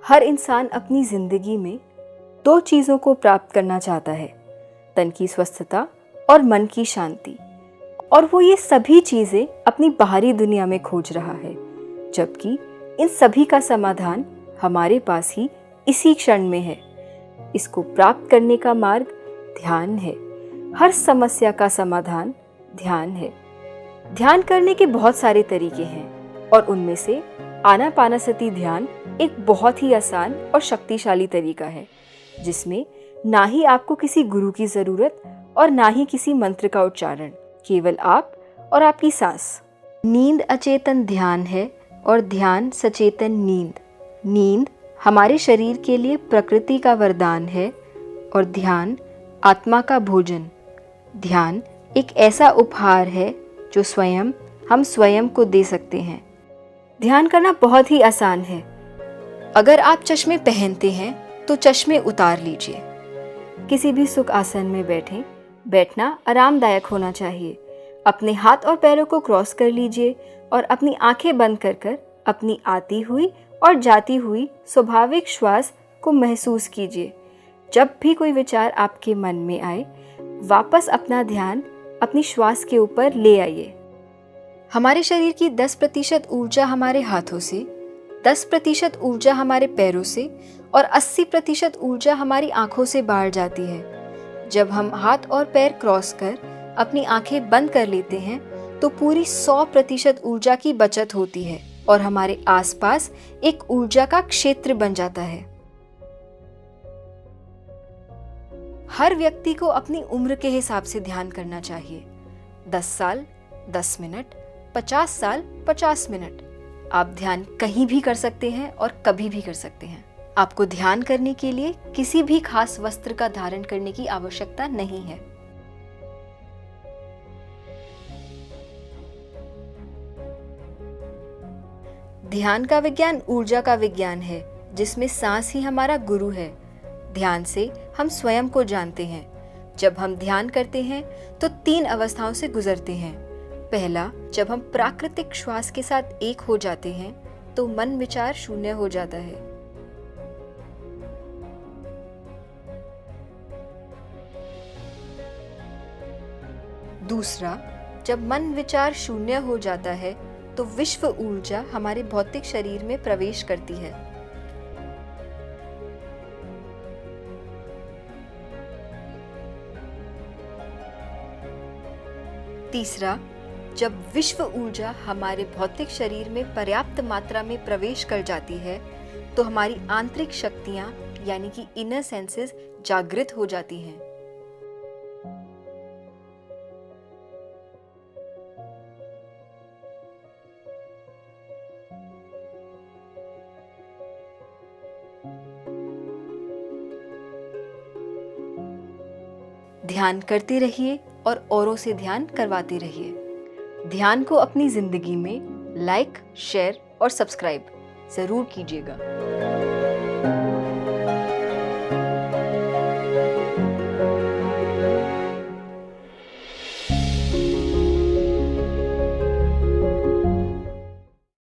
हर इंसान अपनी जिंदगी में दो चीज़ों को प्राप्त करना चाहता है, तन की स्वस्थता और मन की शांति। और वो ये सभी चीज़ें अपनी बाहरी दुनिया में खोज रहा है, जबकि इन सभी का समाधान हमारे पास ही इसी क्षण में है। इसको प्राप्त करने का मार्ग ध्यान है। हर समस्या का समाधान ध्यान है। ध्यान करने के बहुत सारे तरीके हैं और उनमें से आनापानसति ध्यान एक बहुत ही आसान और शक्तिशाली तरीका है, जिसमें ना ही आपको किसी गुरु की ज़रूरत और ना ही किसी मंत्र का उच्चारण, केवल आप और आपकी सांस। नींद अचेतन ध्यान है और ध्यान सचेतन नींद। नींद हमारे शरीर के लिए प्रकृति का वरदान है और ध्यान आत्मा का भोजन। ध्यान एक ऐसा उपहार है जो हम स्वयं को दे सकते हैं। ध्यान करना बहुत ही आसान है। अगर आप चश्मे पहनते हैं तो चश्मे उतार लीजिए। किसी भी सुख आसन में बैठें। बैठना आरामदायक होना चाहिए। अपने हाथ और पैरों को क्रॉस कर लीजिए और अपनी आंखें बंद कर अपनी आती हुई और जाती हुई स्वाभाविक श्वास को महसूस कीजिए। जब भी कोई विचार आपके मन में आए, वापस अपना ध्यान अपनी श्वास के ऊपर ले आइए। हमारे शरीर की 10% ऊर्जा हमारे हाथों से, 10% ऊर्जा हमारे पैरों से और 80% ऊर्जा हमारी आंखों से बाहर जाती है। जब हम हाथ और पैर क्रॉस कर अपनी आंखें बंद कर लेते हैं तो पूरी 100% ऊर्जा की बचत होती है और हमारे आसपास एक ऊर्जा का क्षेत्र बन जाता है। हर व्यक्ति को अपनी उम्र के हिसाब से ध्यान करना चाहिए। 10 साल 10 मिनट, 50 साल 50 मिनट। आप ध्यान कहीं भी कर सकते हैं और कभी भी कर सकते हैं। आपको ध्यान करने के लिए किसी भी खास वस्त्र का धारण करने की आवश्यकता नहीं है। ध्यान का विज्ञान ऊर्जा का विज्ञान है, जिसमें सांस ही हमारा गुरु है। ध्यान से हम स्वयं को जानते हैं। जब हम ध्यान करते हैं तो 3 अवस्थाओं से गुजरते हैं। पहला, जब हम प्राकृतिक श्वास के साथ एक हो जाते हैं तो मन विचार शून्य हो जाता है। दूसरा, जब मन विचार शून्य हो जाता है तो विश्व ऊर्जा हमारे भौतिक शरीर में प्रवेश करती है। तीसरा, जब विश्व ऊर्जा हमारे भौतिक शरीर में पर्याप्त मात्रा में प्रवेश कर जाती है तो हमारी आंतरिक शक्तियां यानी कि इनर सेंसेस जागृत हो जाती हैं। ध्यान करते रहिए और औरों से ध्यान करवाते रहिए। ध्यान को अपनी जिंदगी में लाइक, शेयर और सब्सक्राइब जरूर कीजिएगा।